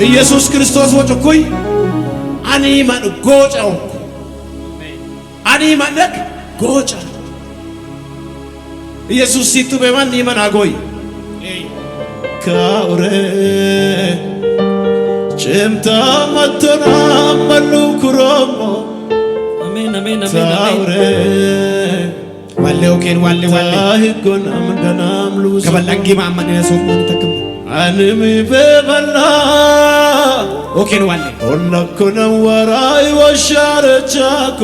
ኢየሱስ ክርስቶስ ወጭኩይ አኒ ማን ጎጫው አኒ ማንክ ጎጫ ኢየሱስ ሲቱ በማን ይመን አጎይ ካውሬ ጭምታ መተና መሉ ኩሮሞ አሜን አሜን አሜን ካውሬ ዋሌውኬን ዋሌ ዋሌ አይጎና ምንደናም ሉስ ከበላንጊ ማማን ያሶሙን ተከም አንሚ በበላ ኦኬን ዋሌ ኦነኮነ ወራይ ወሻረቻኮ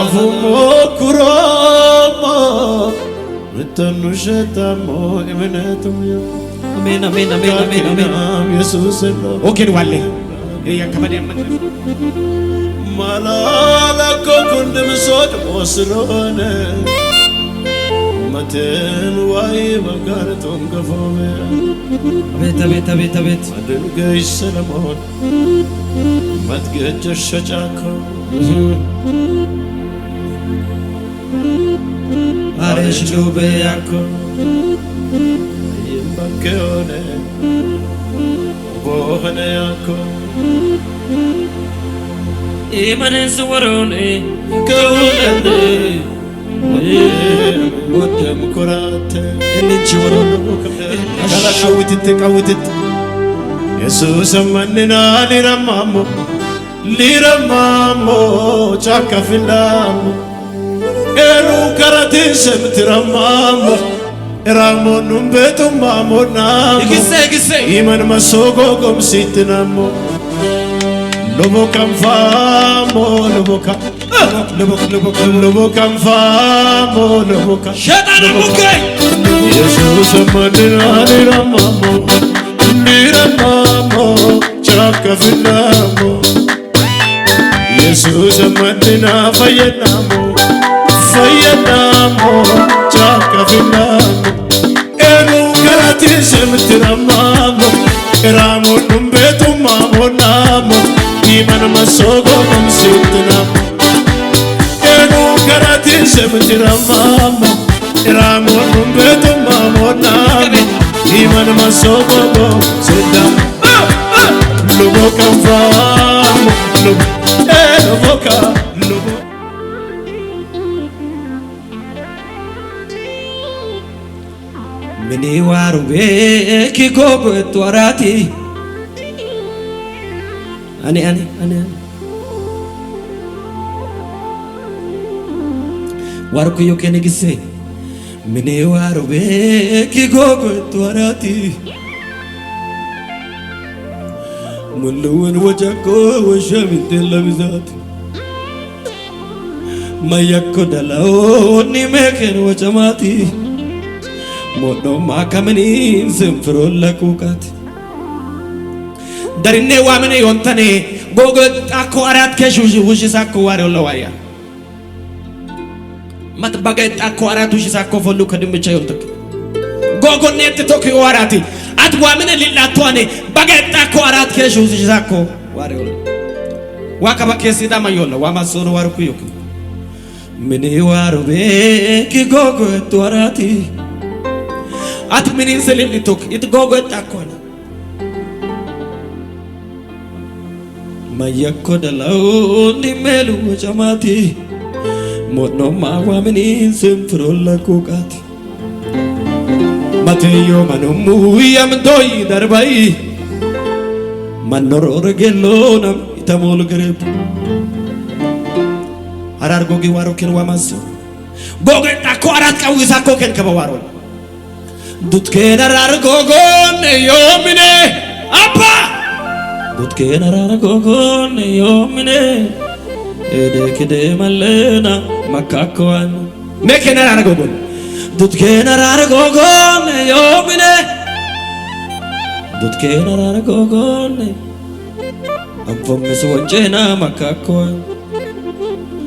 አፉሞ ኩሮሞ ምተኑሸታሞ እምነቱም አሜን አሜን አሜን አሜን አሜን ኢየሱስ ነው ኦኬን ዋሌ ያከበደ ያመን ማላላኮ ኩንድም ሶድ ሞስሎነ መተን ዋይ በጋርቶም ገፎመ አቤት አቤት አቤት አቤት አድርገሽ ሰለሞን መትገጀሽ ሸጫኮ አሬሽ ሉበያኮ ይምባከሆነ ቦሆነ ያኮ ኢማንስ ወሮኔ ከውለኔ ወደም ኩራተ እንቺ ወሮኔ አሻውትት ቀውትት ኢየሱስ መንና ሊረማሞ ጫካፍላሞ ኤሉ ከረቲ ሰምትረማሞ ራሞኑም በቱማሞና ግሴ ኢማን መሶጎ ጎምሲትናሞ lobo kanfamo lobo kanfamo ሸጣን ሙከይ ኢየሱስ መንና ሊረማሞ ጫካፍላሞ ኢየሱስ መንና ፈየናሞ ጫካፍላሞ ኤሉ ከራቲ ሰምትረማሞ ራሞኑም በቱማሞናሞ ኢማን መሶጎ ጎምሲትናሞ ኤሉ ከራቲ ሰምትረማሞ ራሞኑም በቱማሞናሞ ኢማን መሶጎ ጎምሲትናሞ ሉቦ kanfamo lubo mini warube ki gogo torati ani warku yokene gisse mini warube ki gogo torati mulun wajako washamit labizat mayakko dalao ni meken wachamati modo makamani simfro lakukat darine wamene yontane gogo akko arat keshu wushi sakko waro lawaya mat baget akko arat wushi sakko folu kadimcha yontak gogo net toki warati atwamene lilatwane baget akko arat keshu wushi sakko waro wakaba kesi dama yola wamasoro waro kuyoki mini waro be ki gogo torati at minin selili tok it gogo takona mayakko dalao ni melu chamati mono mawa minin simfro lakukati mateyo manumu yamdoi darbai manoro regelona itamol grep arar gogi waro ken wamaso gogo takorat kawisa koken kabawaro dutkeena rargogon yomine appa dutkeena rargogon yomine ede kide malena makakwan mekena rargogon dutkeena rargogon yomine dutkeena rargogon appa meswonjena makakwan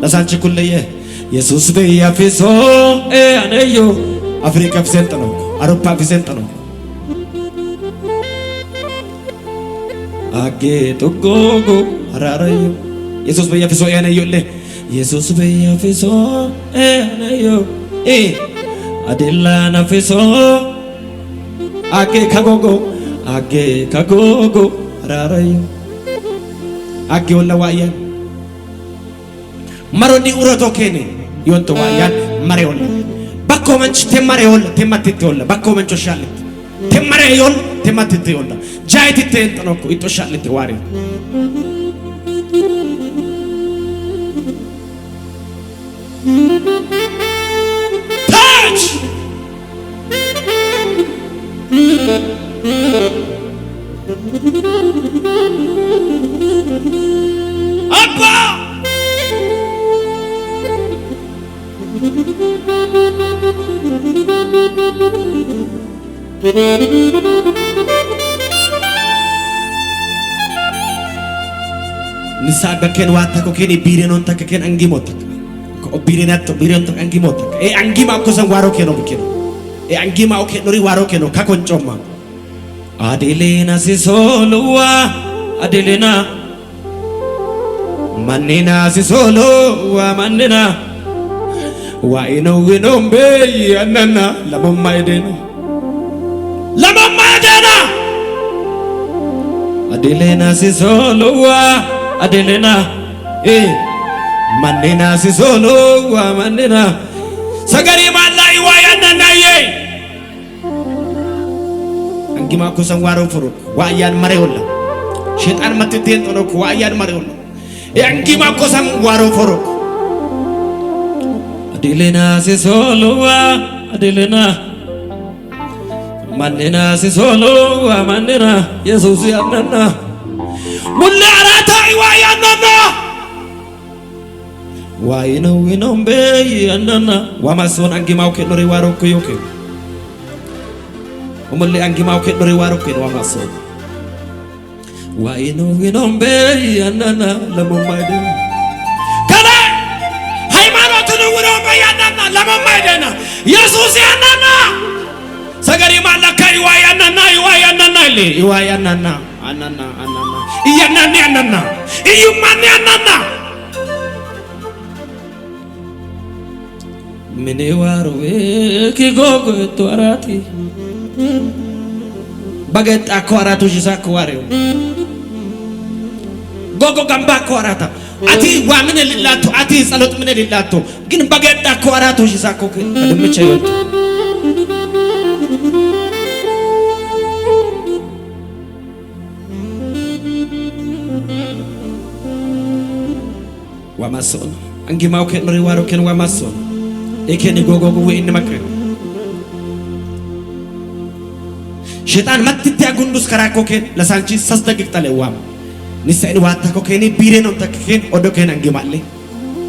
nasanchi kulleye yesus be yafiso aneyo afrika fisentano Arupa Vicentano Age to gogo hararayo Jesus be yafiso ene yolle Jesus be yafiso ene yo adilla na fiso age kagogo Age kagogo rarayo. Age olla wayan. Maroni urato kene. Yonto wayan mare olla. Bakko manch te mare olla te matite olla. Bakko mancho shalit. Te mare olla te matite olla. Jaiti te entonoko ito shalit wari. Touch. Abba. Nisaga ken wata ko ken ibire non tak ken angimota ko ibire natto ibire non tak angimota e angima ko san waro ken obikino e angima o ken nori waro ken ka kon choma adelena si solowa adelena manina si solowa manina wa ino mbe anana lamamma edena adelena si solowa adelena manina si solowa manina sagari malai wa yanana ye angima ko san waro furo wa yan mareola shetan matiten tono ko wa yan mareola e angima ko san waro furo adelena si solowa adelena manina si solowa manina yesus yanana mulla arata wa yanana wa ino mbe yanana wa mason angima ko nori waro ko yoke umulle angima ko nori waro ko wa mason wa ino mbe yanana lamamade kana haymanotu no wuro mbe yanana lamamade na yesus yanana sagari malaka wa yanana le wa yanana anana iyanani anana iyumani anana mene waro ki gogo to arati baget akoratu jisako wareo gogo gamba akorata ati wa mine lillato ati salot mine lillato gin baget akoratu jisako ke adumche yoto wa mason angima ke nori waro ken wa mason ekeni gogo go in makre shetan matite agundus karako ken la sanchi sasdagik tale wam nisain wata ko ken bire non takken odo ken angimalle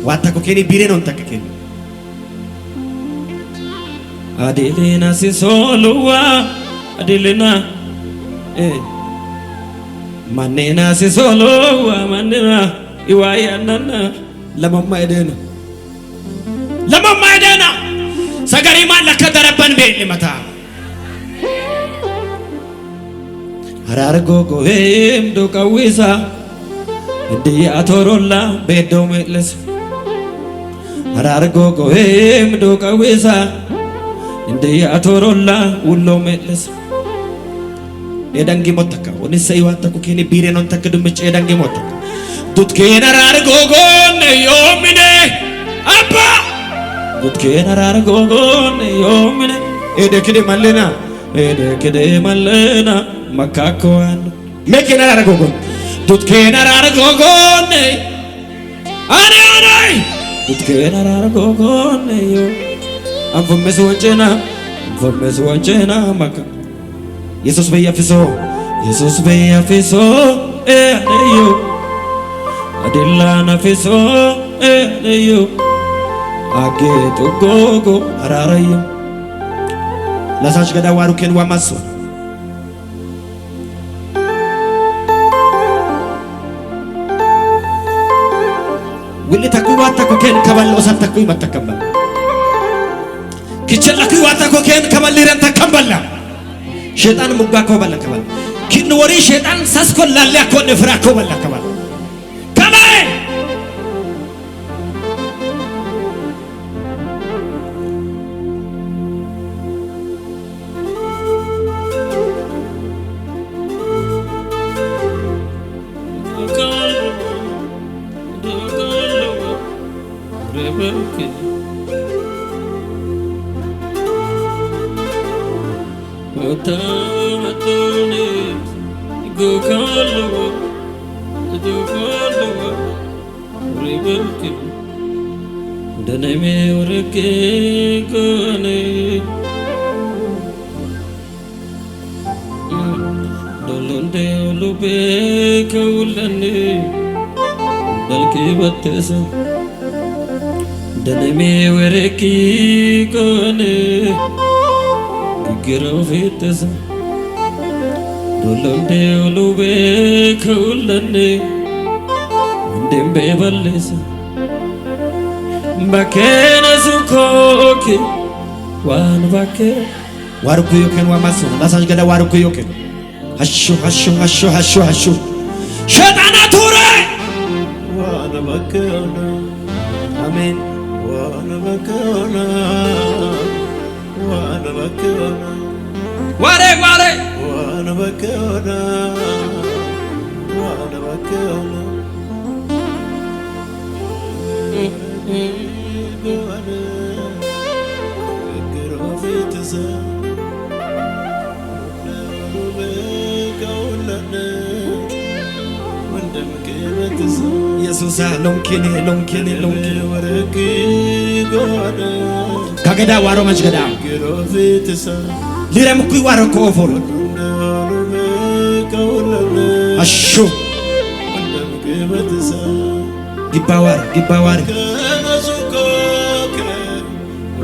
wata ko ken bire non takken adelena si solowa adelena manena si solowa manena iwaya nana lamamma edena sagari malaka daraban be mata harar gogo hem do kawisa ndi atorolla be do meles harar gogo hem do kawisa ndi atorolla ullo meles edangi motaka oni saywata ko kene bire non takka dum be edangi motaka dut kena rar gogo ne yomine abba dut kena rar gogo ne yomine ede kede malena makako an me kena rar gogo dut kena rar gogo ne are dut kena rar gogo ne yo am vom meswajena maka Jesus beya fiso yo adilla na fiso yo age to gogo ararayo la sanch gada waru ken wa maso wili takui wata ko ken kabal osan takui matakambal kichella kui wata ko ken kabal liran takamballa shetan mugga ko balla kabal kin wori shetan sasko lalle ko ne fra ko balla kabal Otamatone gokalo gokalo rebelke daneme orke kone dolonde olube kaulane dalke battesa daneme orke kone Girafitasa dolonde olube kaulane dembe balesa bakena sukoke wan bakera waruku yoken wamasu nasaj gada waruku yoken hashu hashu hashu hashu hashu shaytana ture wan bakena amen wan bakena وانا بكونا واري واري وانا بكونا وانا بكونا يسوع لونكيني لونكيني لونكيني كاغدا وارو ماش غدا ليرم كوي وارو كوفور اشو جباوار جباوار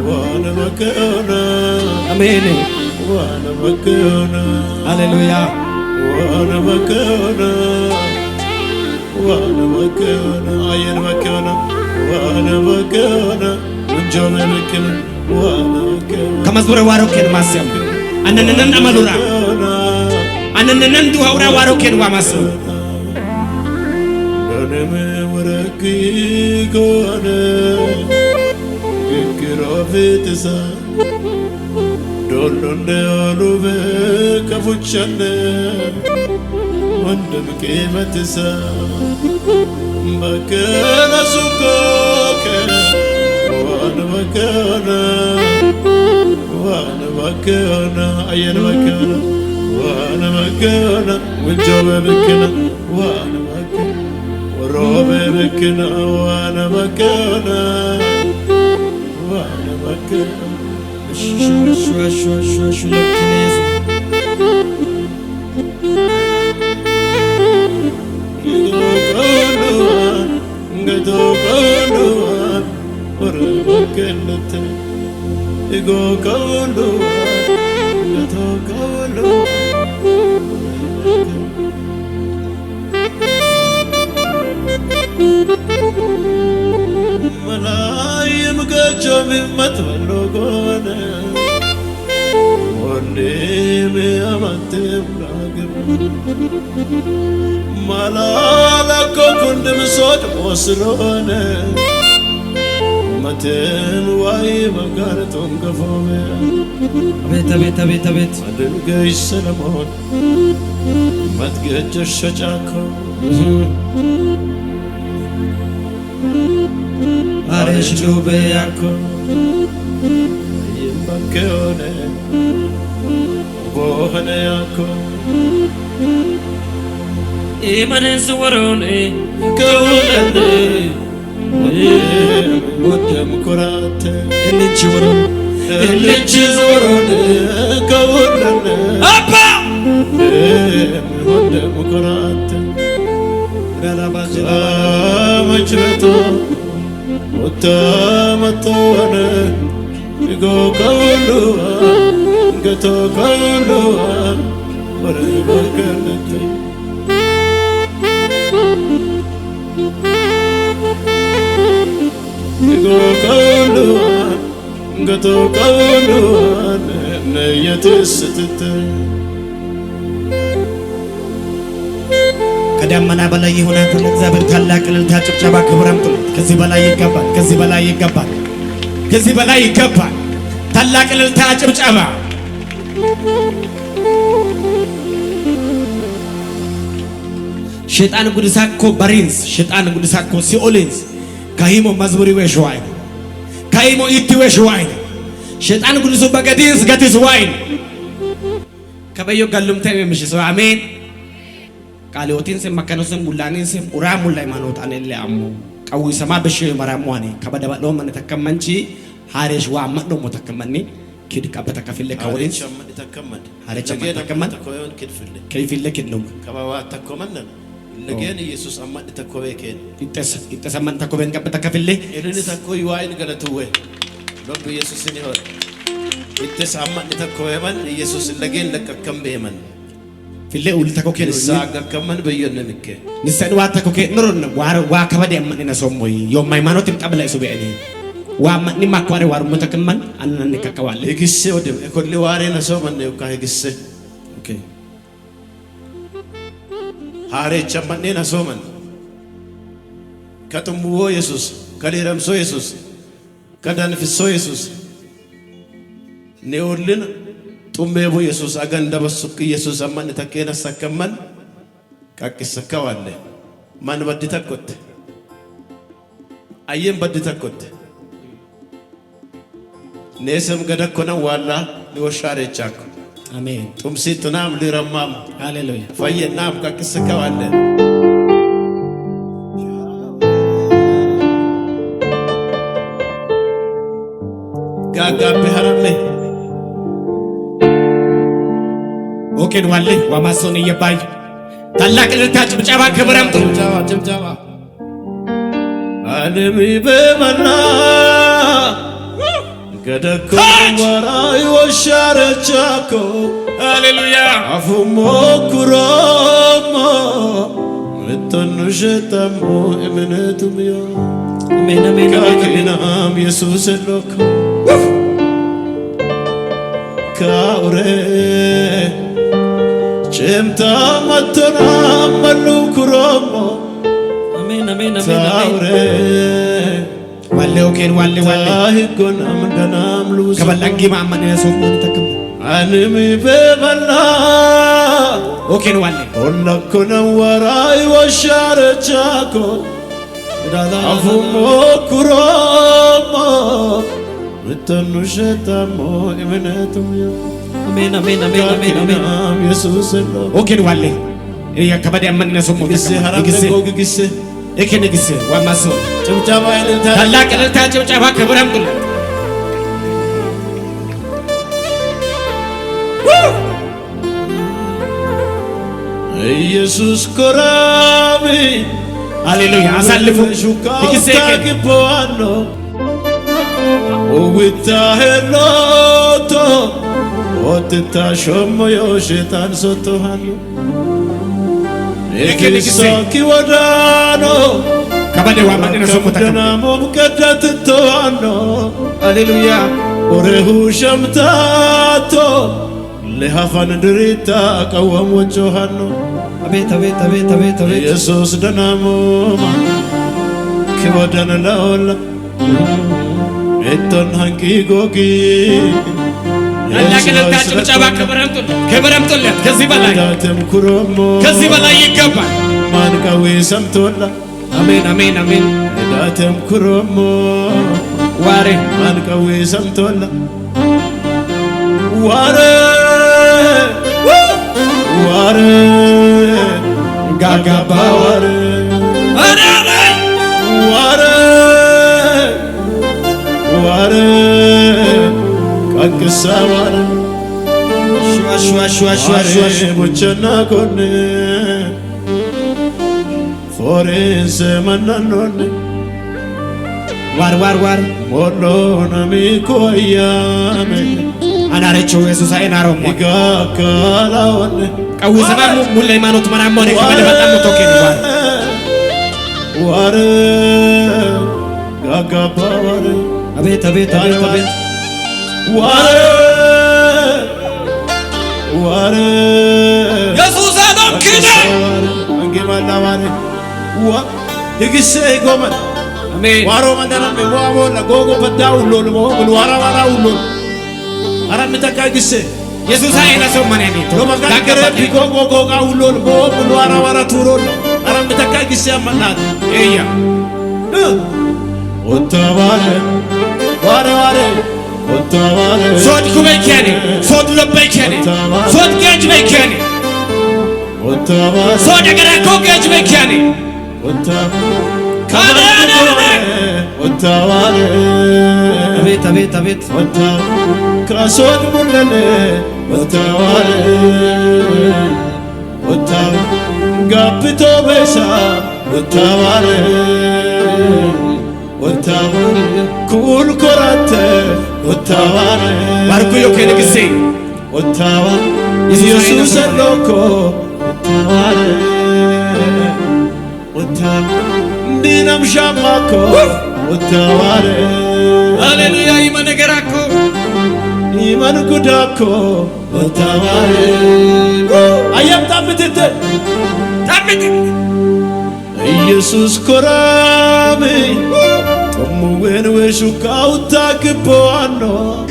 وانا مكانا امين وانا مكانا هللويا وانا مكانا وانا مكانا عين مكانا وانا مكانا ونجوم مكانا وانا مكانا كمزبور واروكين ماسيم اننن امالورا اننن دوورا واروكين واماسو ننمي وركي كونه كيروفيتسا دولون دولوبه كفوتشنه وندم كيمتسا مكانا سكوكا وانا مكانا وانا مكانا عين مكانا وانا مكانا والجو بكنا وانا مكانا والروب بكنا وانا مكانا وانا مكانا شو لكنيز ملايم قجم متولقون ونيم أمتم راقب ملالك كنت مسود وصلون متن واي مقارتهم قفومي بيت بيت بيت بيت مدلقى السلمون متقج الشجاكو عرش جوبياكو يمبكيوني بوهنياكو إيمان سوروني كولني ودم كراتي اللي تشوروني كولني أبا ودم كراتي مجرتو وتامتوني يقو كولوها قتو كولوها وريبا كالتي يقو كولوها قتو كولوها نية الستتي ከደመና በላይ የሆነ እግዚአብሔር ታላቅ እልልታ ጭብጨባ ክብር አምጡለት። ከዚህ በላይ ይገባል፣ ከዚህ በላይ ይገባል፣ ከዚህ በላይ ይገባል። ታላቅ እልልታ ጭብጨባ ሸይጣን ጉድሳኮ ባሪንስ ሸይጣን ጉድሳኮ ሲኦሊንስ ካሂሞ መዝሙሪ ወሽዋይ ካሂሞ ኢቲ ወሽዋይ ሸይጣን ጉድሱ በገዲንስ ገቲስ ዋይ ከበዮ ጋሉም ታይም ምሽሶ አሜን ቃልዮቲን ሰም መከነሰም ሙላኔን ሰም ኡራ ሙላይ ማኖት አነለ አሙ ቀዊ ሰማ በሽ መራሟኔ ከበደባሎ ማን ተከመንቺ ሃሬሽ ዋ ማዶ ሞተከመኒ ኪድ ቀበተ ከፊለ ከወሪን ሃሬች ተከመን ከይፊለ ኪድሉ ከባባ ተከመን ለገን ኢየሱስ አማድ ተኮበከን ይተሰመን ተኮበን ቀበተ ከፊለ እልን ተኮይ ዋይን ገለቱዌ ሎብ ኢየሱስን ይሆን ይተሰማን ተኮበን ኢየሱስ ለገን ለከከም በየመን ፊለ ኡል ተኮከን ሳገከመን በየነንከ ንሰን ዋ ተኮከን ኑሩን ዋ ከበደ ያመን ነሶሞይ የማይማኖትም ቀበላ ይሱ በእኔ ዋ ማን ማኳሪ ዋር ሞተከመን አንነን ከከዋለ ይግሴ ወደም እኮሊ ዋሬ ነሶ ማን ነው ካይግሴ ኦኬ ሃሬ ቸመኔ ነሶ ማን ከጥሙዎ ኢየሱስ ከሌረምሶ ኢየሱስ ከዳንፍሶ ኢየሱስ ኔውልን ጡሜቦ ኢየሱስ አገንደበሱክ ኢየሱስ አማን ተከና ሰከመን ካክሰከዋለ ማን በድተኮት አየን በድተኮት ኔሰም ገደኮና ዋላ ሊወሻረቻኩ አሜን ጡምሲቱናም ሊረማም ሃሌሉያ ፈየናም ካክሰከዋለ ጋጋ ቢሃራሜ ኦኬን ዋለ ዋማሶን እየባይ ታላቅ ልታጭ ብጫባ ክብረም ጭብጨባ ዓለም በመና ገደኮ ወራይ ወሻረቻኮ ሃሌሉያ አፉሞ ኩሮሞ ምተኑሸተሞ እምነቱም ዮ አሜን አሜን ካኪናም ኢየሱስ ሎኮ ካውሬ ጭምታ መተና መሉ ኩሮሞ አሜን አሜን ታውሬ ዋለ ኦኬን ዋለ ታሂጎን አምደናም ሉስ ከበላንጊ ማማን ነሶሞን ተከም ዓለም በመላ ኦኬን ዋለ ኦለኮነ ወራይ ወሻረቻኮ አፉሞ ኩሮሞ ምተኑሸተሞ እምነቱም ዮ አሜን አሜን አሜን አሜን አሜን ኢየሱስ ሎ ኦኬን ዋለ ከበደ ያመን ነሶሞን ግሴ ሐራም ጎግ ግሴ እከነ ግሴ ዋማሶ ጭብጨባ ይልታ ታላቅ ልታ ጭብጨባ ክብረም ጥሉ ኢየሱስ ኮራሚ ሃሌሉያ አሳልፉ ግሴ ከግቦአኖ ኦዊታ ሄሎቶ ኦትታ ሾሞ የሸጣን ሶቶሃኑ ኤክሪስቶ ኪወዳኖ ከበደ ዋማን ነሶሞን ተከም ደናሞ ሙቀደትቶአኖ ሃሌሉያ ኦሬሁ ሸምታቶ ለሃፋን ድሪታ ቀወም ወጆሃኖ አቤት አቤት አቤት አቤት አቤት ኢየሱስ ደናሞማ ኪወደን ለኦላ ኤቶን ሃንቂ ጎጊ ታላቅ ልታ ጭብጨባ ክብረም ጥሉ ከዚህ በላይ ዳተም ኩሮሞ ከዚህ በላይ ይገባል ማንቀዌ ሰምቶላ አሜን አሜን አሜን ዳተም ኩሮሞ ዋሬ ማንቀዌ ሰምቶላ ዋሬ ዋሬ ጋጋባ ዋሬ አራራ ዋሬ ዋሬ ቀቅሳ ዋሬ ሹዋ ቦቸና ኮኔ ፎሬንስ መናኖኔ ዋር ሞሎ ነሚኮያሜ አናረቸው ኢየሱስ አይናሮም ይጋካላወኔ ቀዊ ሰማሙ ሙሉ ሃይማኖት መናሞኔ ከበደ በጣም ቶኬን ዋሬ ጋጋባ ዋሬ አቤት አቤት አቤት አቤት ዋሬ ዋሬ ኢየሱስ አዶክደ አንጌማላ ዋሬ ዋ ይግሴ ጎመን አሜን ዋሮ መንደራም ዋቦላ ጎጎ ፈዳው ሎል ሞ ዋራ ዋራ ሎል አራም ተካግሴ ኢየሱስ አይናሶም ማን ያኔ ሎማጋገረ ቢጎጎ ጎጋ ሎል ሞ ዋራ ዋራ ቱሮል አራም ተካግሴ አመናት እያ ኦታባረ ዋሬ ዋሬ ኦታባረ ሶት ኩበይከኔ ሶት ለበይከኔ ሶት ገጅ Ottavare Sogna che vecchiani Ottavare Avete Ottavare Krasod mullane Ottavare Ottavare Gappito besa Ottavare Ottavare Kul korate Ottavare Marco io che sei Ottavare Jesus è loco Ottavare Ottavare Dinam shamako Ottavare Alleluia iman gerako Iman gudako Ottavare Ayam tamitete Jesus korame Tomu wenwe shukauta kipoano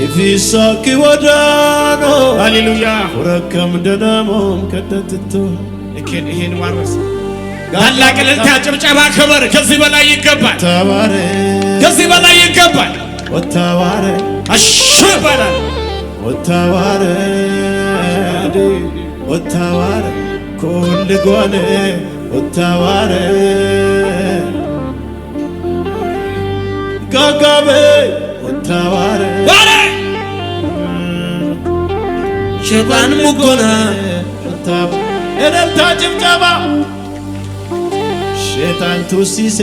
Ifisa kiwadano Alleluia Urakam danamom katatito እከን ይሄን ዋርስ ታላቅ እልልታ ጭብጨባ ክብር ከዚህ በላይ ይገባል Ottavare ከዚህ በላይ ይገባል Ottavare አሽባላል Ottavare Ottavare ኩል ጎኔ Ottavare ጋጋቤ Ottavare ባለ ሸጣን ሙጎና Ottavare እልልታ ጭብጨባ ሸጣን ቱሲሴ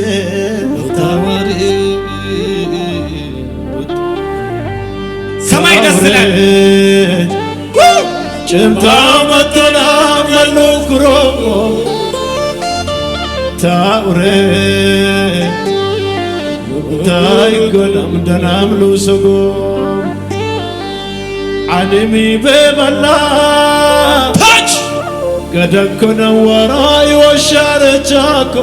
Ottavare ሰማይ ደስ ይላል ጭምታ መቶና መሉ ኩሮሞ ታውሬ ታይጎዳም ደናም ሉሰጎ ዓለሚ በበላ ታች ገደኮነ ወራይ ወሻረቻኮ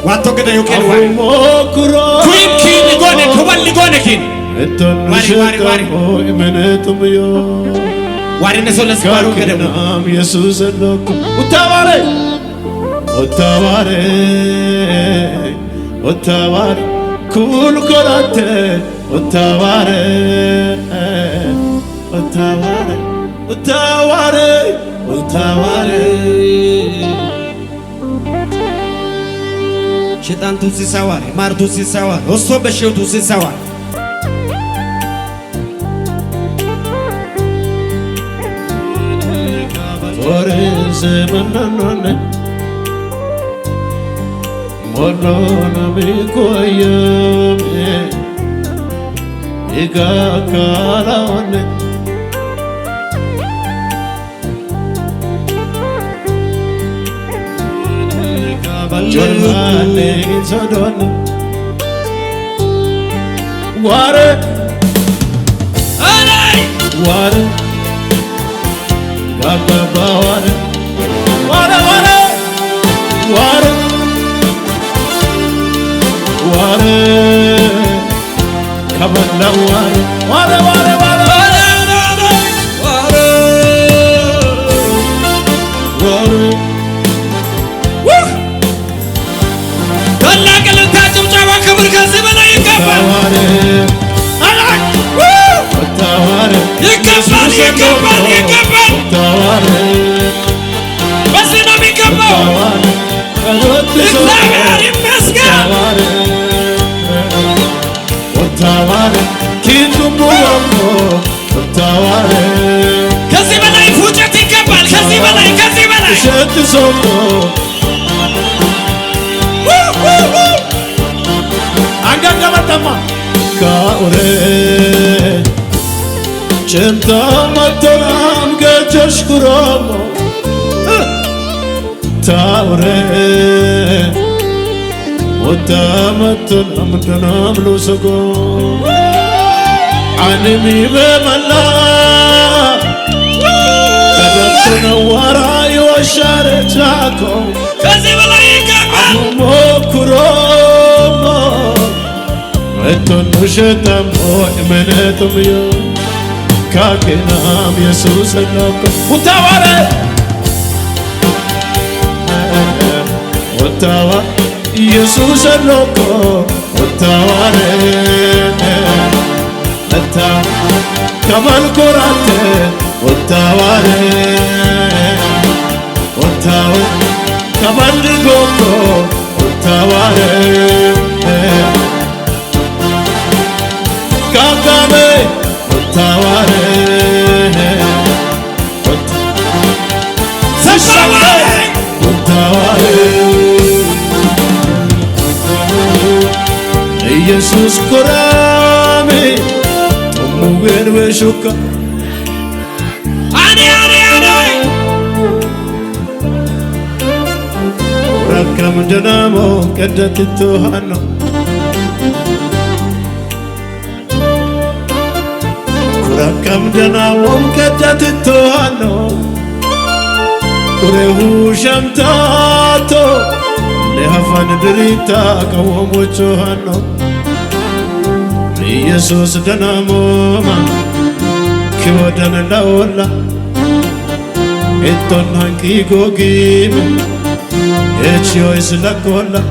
ዋቶ ገደዩ ከልዋ ሞኩሮ ኩይም ኪን ጎነ ኩበል ጎነ ኪን እቶን ሸቀሞ እመነቱምዮ ዋሪነ ሶለስ ባሩ ገደሙ ካከናም ኢየሱስ ለኩ Ottavare Ottavare Ottavare ኩል ኮራቴ Ottavare Ottavare Ottavare Ottavare ሸጣን ቱሲ ሳዋሪ ማርቱ ሲሳዋሪ ወሶ በሸቱ ሲሳዋሪ Forse mananone Morona mi koyame Iga kalane Jormane zadone Ware አላይ Ware Gagaba ware Ware ware Ware Ware Kabala ware Ware ware ware Ware ታላቅ እልልታ ጭብጨባ ክብር ከዚህ በላይ ይገባል Ottavare ይገባል ይገባል ይገባል Ottavare በዚህ ነው የሚገባው እግዚአብሔር ይመስገን Ottavare Kindumu wako Ottavare ከዚህ በላይ ፉጨት ይገባል ከዚህ በላይ Sheti soko Angagamatama Kaure Centa matonam gechesh kuromo Taure Ottamatonam danam lusogo Animi bemala Kadakuna warai washare chako ከዚህ በላይ ይገባል Mokuromo Eton ushetam o emenetum yo Kakenam Jesus loko Ottavare Ottavare Jesus loko Ottavare Ottavare Kamal korate Ottavare Otaware Kakame Otaware Sasaware Otaware Jesus korame Tomugen veshuka Ane Rakam janamo kadatitu hano Rakam janamo kadatitu hano Kurehu shamtato Lehafan dirita kawomocho hano Jesus danamo ma Kiwadana laola Eton hanki gogime Echio is la cola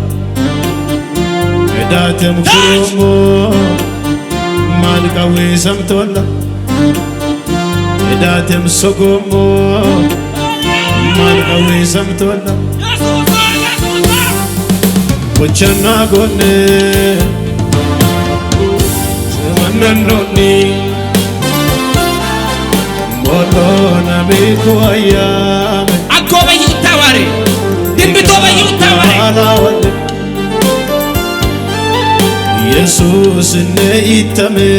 Edatem kumo Malika wisam tola Edatem sogomo Malika wisam tola Uchana gone Semananoni Molona mikuayame Agoba yutawari Dimbitoba yutawari Jesus ne itame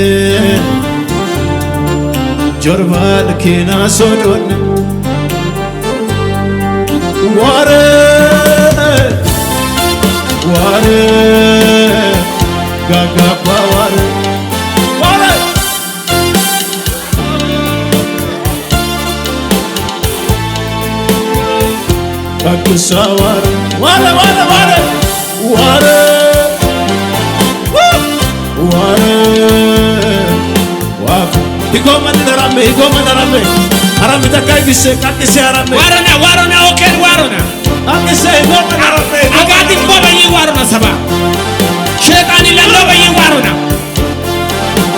Jorbal kina sodon Ware Gaga ware Bakusawar ware Waku Igoma narame Arame takai bise kakise arame Warona oken warona Akise igoma narame Agati boba yi warona saba Shetani la loba yi warona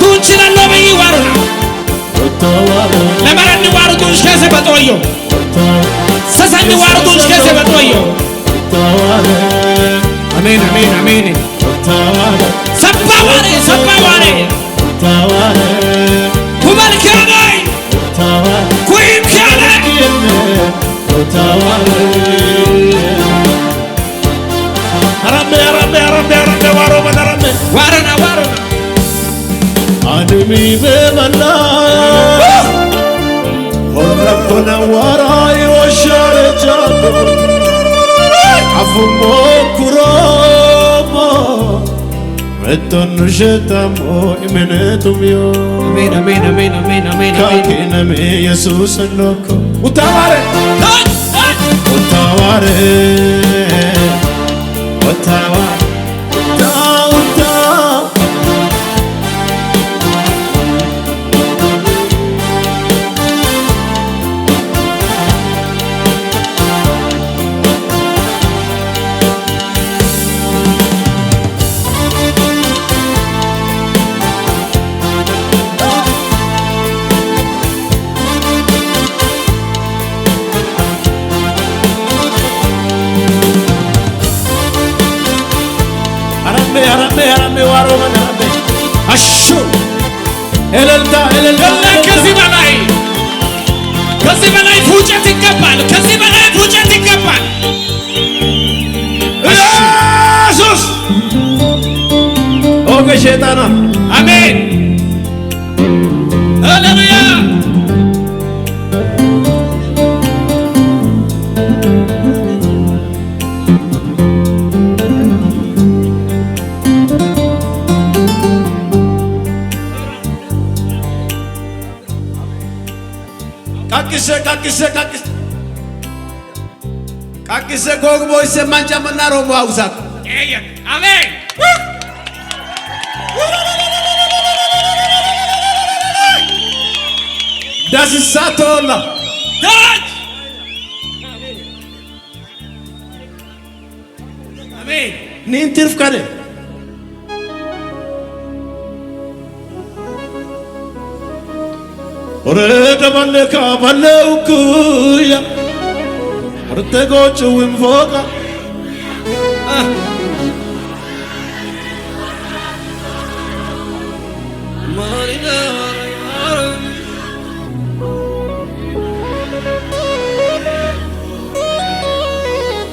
Tunchi la loba yi warona Otaware Lamarani waru tunchi kese batoyo Sasani waru tunchi kese batoyo Otaware Amen Otaware Sapaware Otaware Kubar kianay Otaware Kuim kianay Otaware Arame Warona Adumi bebala Horakona warai washare jado Afumo kuromo Eton jetamo imenetumyo Amen Kakina me Jesus loko Utaware Arame waro maname Ashu Elelta ከዚህ በላይ ፉጨት ይገባል ኢየሱስ ኦገ ሸይጣና አሜን ሃሌሉያ Kakise gogbo ise manja manaro mo ausak. Amen. Das is satola. Amen. Nintirf kare. Ore dabaleka baleukuya. Orte gochu invoca.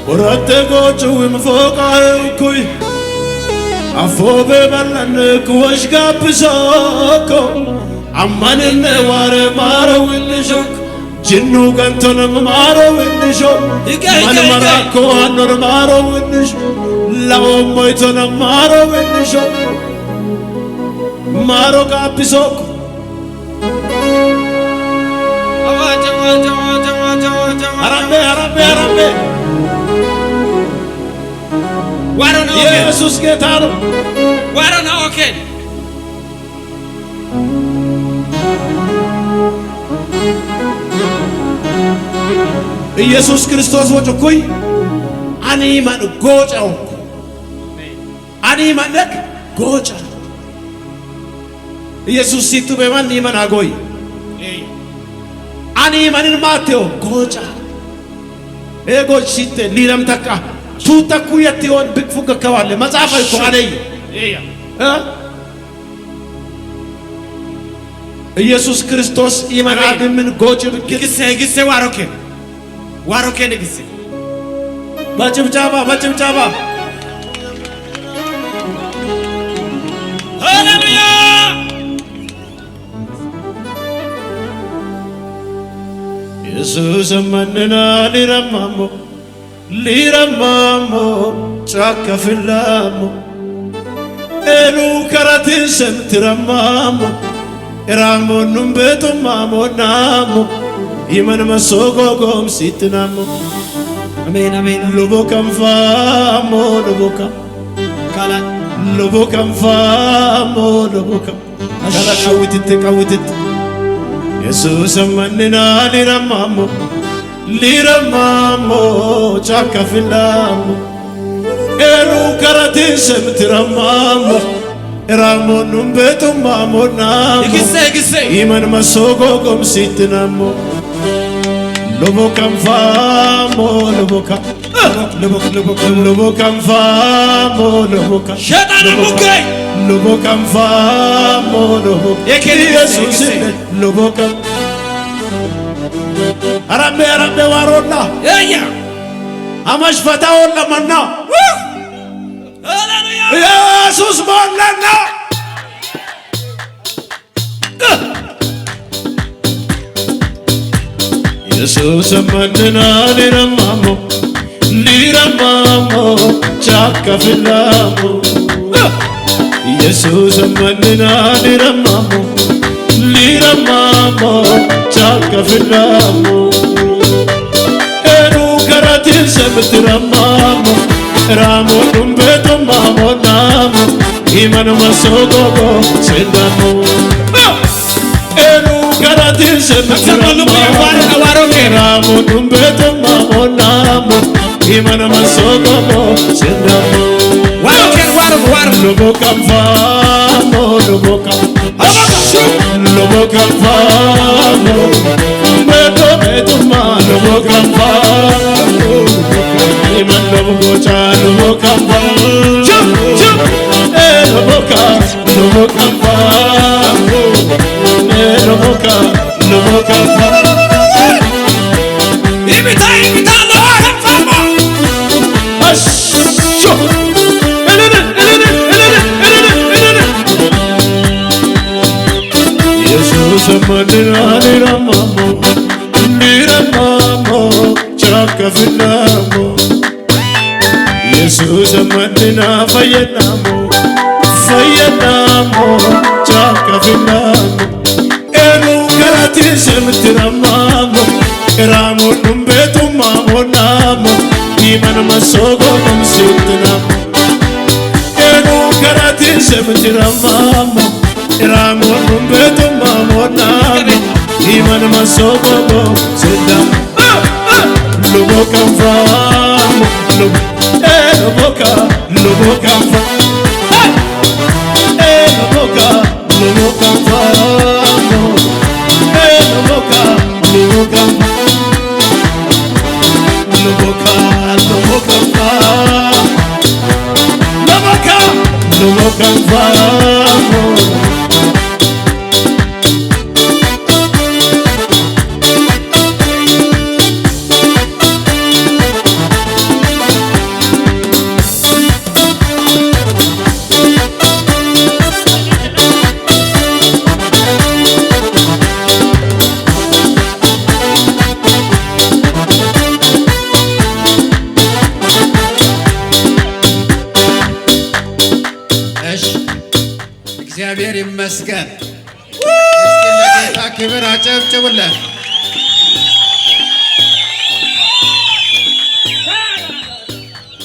ورد قوتو مفوقه كوي عفوبي بلنك وش قابسوكو عمان النوار مارو اللشوك جنو قنتون مارو اللشوك من مراكو عنور مارو اللشوك لو مويتون مارو اللشوك مارو قابسوكو عربي عربي عربي ኢየሱስ ጌታ ነው። ዋረና ኦኬ ኢየሱስ ክርስቶስ ወጭኩይ አኒ ማን ጎጫው አኒ ማንክ ጎጫ ኢየሱስ ሲቱ በማን ይመን አጎይ አኒ ማንን ማቴው ጎጫ ኤጎች ሲተ ሊረም ተካ ቱታ ኩየቲውን ቢክፉከ ከዋለ መጻፈ እኮ አለይ ኢየሱስ ክርስቶስ ይመናግ ምን ጎጭ ግሴ ዋሮኬ ንግሴ በጭብጨባ ሃሌሉያ ኢየሱስ መንና ሊረማሞ ጫካ ፍላሞ ኤሉ ከራትን ሰምትረማሞ ኤራሞ ኑምቤቶማሞ ናሞ ይመን መሶጎጎም ሲትናሞ አሜን አሜን ሉቦ ከንፋሞ ሉቦካ ካላ ሉቦ ከንፋሞ ሉቦካ ካላ ቀውትት ኢየሱስ መንና ሊረማሞ ጫካ ፍላሞ ኤሉ ከራትን ሰምትረማሞ ኤራሞ ኑምቤቶማሞ ናሞ ግሴ ይመን መሶጎጎም ሲትናሞ ሉቦ ከንፋሞ ሉቦካ ሉቦ ከንፋሞ ሉቦካ ሸጣን ሙገይ ሉቦ ከንፋሞ ሉቦካ ኢየሱስ ሉቦካ አራቤ ዋሮላ እያ አማሽ ፈታውላ ማና ሃሌሉያ ኢየሱስ ሞላና ኢየሱስ መንና ሊረማሞ ጫካ ፍላሞ ኢየሱስ መንና ሊረማሞ ጫካ ፍላሞ ኤሉ ከራትን ሰምትረማሞ ኤራሞ ኑምቤቶማሞ ናሞ ይመን መሶጎጎ ሰንዳሞ ኤሉ ከራትን ሰምትረማሞ ኤራሞ ኑምቤቶማሞ ናሞ ይመን መሶጎጎ ሰንዳሞ ሉቦ ከንፋሞ ሉቦካ ሉቦ ከንፋሞ ቤቶማ ሉቦ ከንፋሞ ይመን ሉቦ ጎጫ ሉቦ ከንፋሞ ሉቦካ ሉቦ ከንፋሞ ሉቦካ ሉቦ ከንፋሞ ይብታ ከንፋሞ አሽ ኢየሱስ መንና ሊረማሞ ጫካ ፍላሞ ኢየሱስ መንና ፈየናሞ ጫካ ፍላሞ ኤሉ ከራትን ሰምትረማሞ ኤራሞ ኑምቤቶማሞ ናሞ ይመን መሶጎጎም ሲትናሞ ኤሉ ከራትን ሰምትረማሞ ኤራሞ ኑምቤቶማሞ ናሞ ይመን መሶጎጎ ሲትናሞ ሉቦ ከንፋሞ ሉቦካ ሉቦ ከንፋሞ ሉቦካ ሉቦ ከንፋሞ ሉቦካ ሉቦ ከንፋሞ ሉቦካ ሉቦ ከንፋሞ ሉቦካ ሉቦ ከንፋሞ ይመስገን። እስኪ ለጌታ ክብር አጨብጭቡለት።